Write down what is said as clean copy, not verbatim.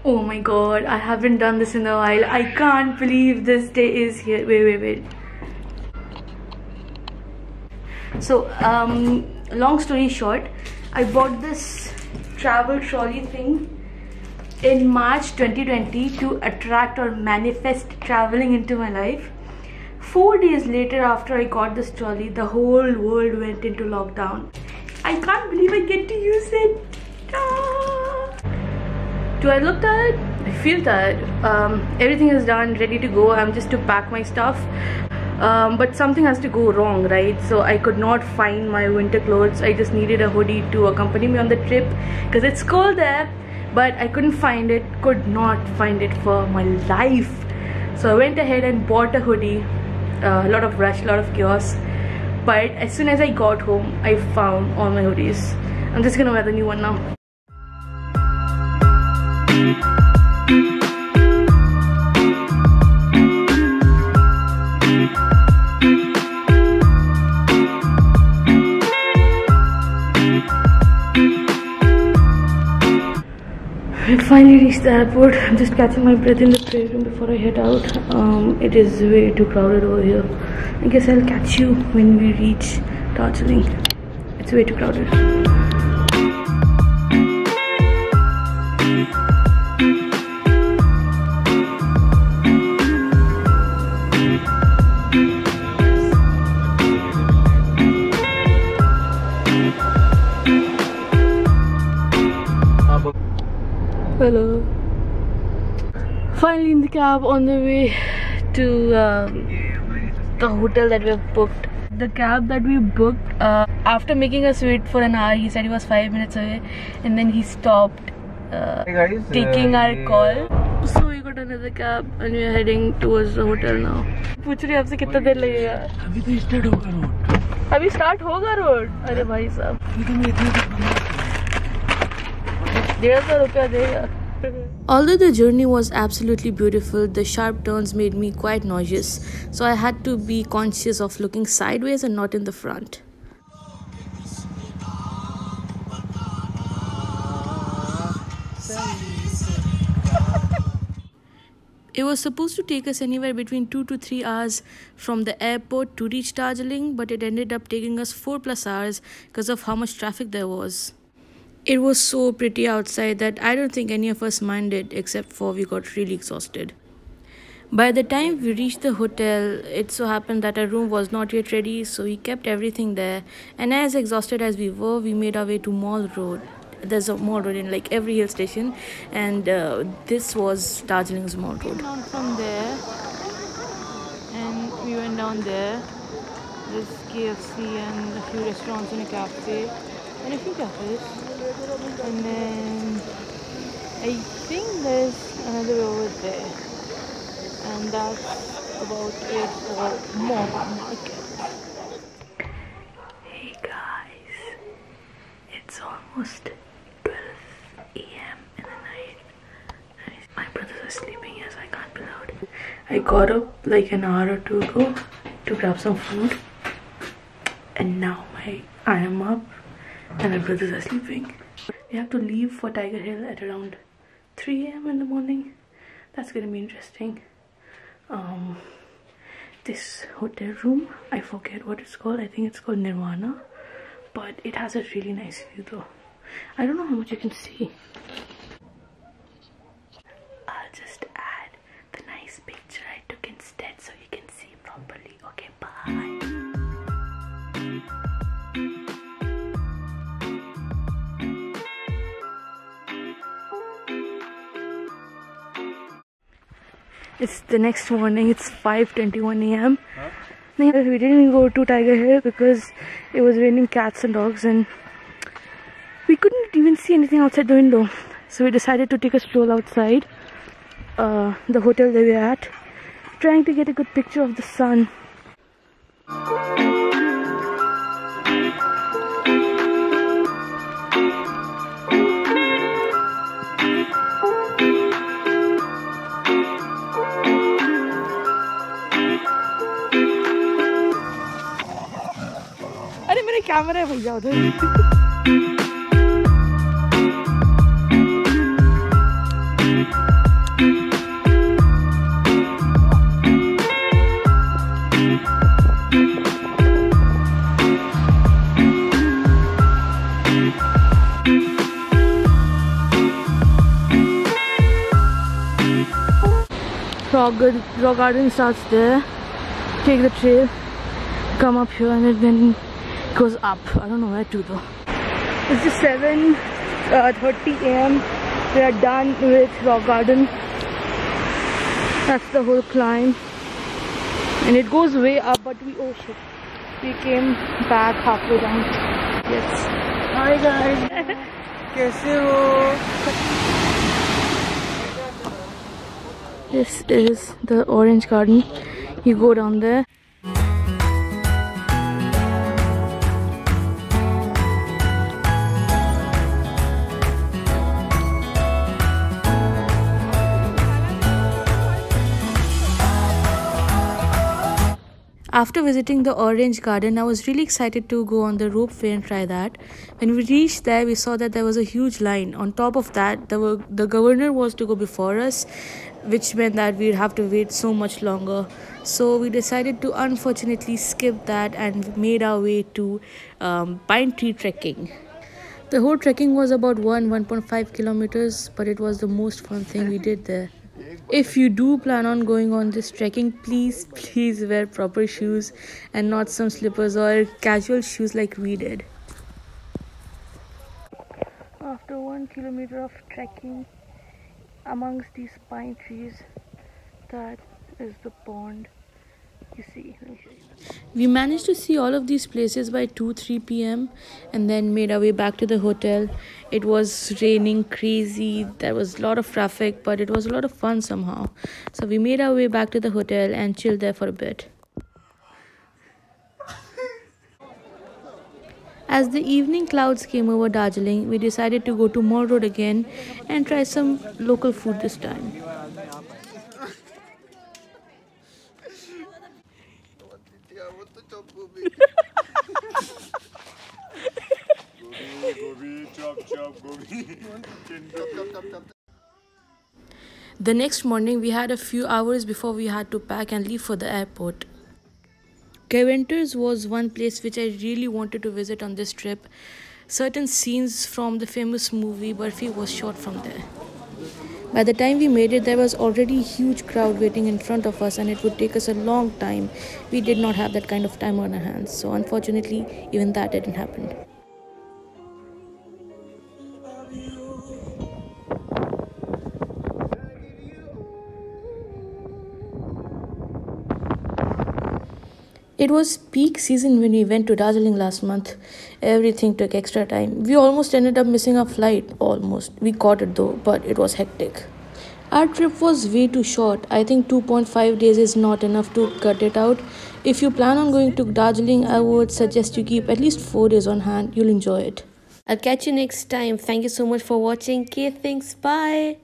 Oh my god, I haven't done this in a while. I can't believe this day is here. Wait. So, long story short, I bought this travel trolley thing in March 2020 to attract or manifest traveling into my life. 4 days later, after I got this trolley, the whole world went into lockdown. I can't believe I get to use it. Do I look tired? I feel tired. Everything is done, ready to go. I'm just to pack my stuff. But something has to go wrong, right? So I could not find my winter clothes. I just needed a hoodie to accompany me on the trip because it's cold there. But I couldn't find it, could not find it for my life. So I went ahead and bought a hoodie. A lot of rush, a lot of chaos. But as soon as I got home, I found all my hoodies. I'm just gonna wear the new one now. I finally reached the airport. I'm just catching my breath in the prayer room before I head out. It is way too crowded over here. I guess I'll catch you when we reach Darjeeling. It's way too crowded. Hello. Finally in the cab on the way to the hotel that we have booked. The cab that we booked, after making us wait for an hour, he said he was 5 minutes away, and then he stopped taking our call. So we got another cab and we are heading towards the hotel now. पूछ रही आपसे कितना देर लगेगा? अभी तो start होगा road. अभी start होगा रोड? अरे भाई साहब. 150 रुपया देगा. Although the journey was absolutely beautiful, the sharp turns made me quite nauseous, so I had to be conscious of looking sideways and not in the front. It was supposed to take us anywhere between 2 to 3 hours from the airport to reach Darjeeling, but it ended up taking us 4+ hours because of how much traffic there was. It was so pretty outside that I don't think any of us minded, except for we got really exhausted. By the time we reached the hotel, it so happened that our room was not yet ready, so we kept everything there. And as exhausted as we were, we made our way to Mall Road. There's a Mall Road in like every hill station, and this was Darjeeling's Mall Road. We went down from there, and we went down there. There's KFC and a few restaurants and a cafe. And a few cafes, and then I think there's another over there, and that's about it for Mall Market. Hey guys, it's almost 12 AM in the night. My brothers are sleeping, yes, I can't be loud. I got up like an hour or two ago to grab some food, and now I am up. And my brothers are sleeping. We have to leave for Tiger Hill at around 3 AM in the morning. That's gonna be interesting. This hotel room, I forget what it's called. I think it's called Nirvana, but it has a really nice view though. I don't know how much you can see. I'll just add the nice picture I took instead so you can see properly. Okay, bye. It's the next morning. It's 5:21 AM. We didn't go to Tiger Hill because it was raining cats and dogs, and we couldn't even see anything outside the window. So we decided to take a stroll outside the hotel that we're at, trying to get a good picture of the sun. अरे मेरा camera है भैया उधर. Rock garden starts there. Take the trail, come up here, and it then goes up. I don't know where to though. It's just 7:30 a.m. We are done with rock garden. That's the whole climb, and it goes way up, but oh shit, we came back halfway down. Yes. Hi guys. कैसे हो? This is the orange garden. You go down there. After visiting the orange garden, I was really excited to go on the ropeway and try that. When we reached there, we saw that there was a huge line. On top of that, the governor was to go before us, which meant that we'd have to wait so much longer. So we decided to unfortunately skip that and made our way to pine tree trekking. The whole trekking was about 1.5 kilometers, but it was the most fun thing we did there. If you do plan on going on this trekking, please wear proper shoes and not some slippers or casual shoes like we did. After 1 kilometer of trekking amongst these pine trees, that is the pond. You see, let me show you. We managed to see all of these places by 2-3 p.m. and then made our way back to the hotel. It was raining crazy. There was a lot of traffic, but it was a lot of fun somehow. So we made our way back to the hotel and chilled there for a bit. As the evening clouds came over Darjeeling, we decided to go to Mall Road again and try some local food this time. The next morning, we had a few hours before we had to pack and leave for the airport. Caventer's was one place which I really wanted to visit on this trip. Certain scenes from the famous movie Barfi was shot from there. By the time we made it, there was already a huge crowd waiting in front of us and it would take us a long time. We did not have that kind of time on our hands, so unfortunately, even that didn't happen. It was peak season when we went to Darjeeling last month. Everything took extra time. We almost ended up missing our flight. Almost. We caught it though, but it was hectic. Our trip was way too short. I think 2.5 days is not enough to cut it out. If you plan on going to Darjeeling, I would suggest you keep at least 4 days on hand. You'll enjoy it. I'll catch you next time. Thank you so much for watching. Okay, thanks. Bye.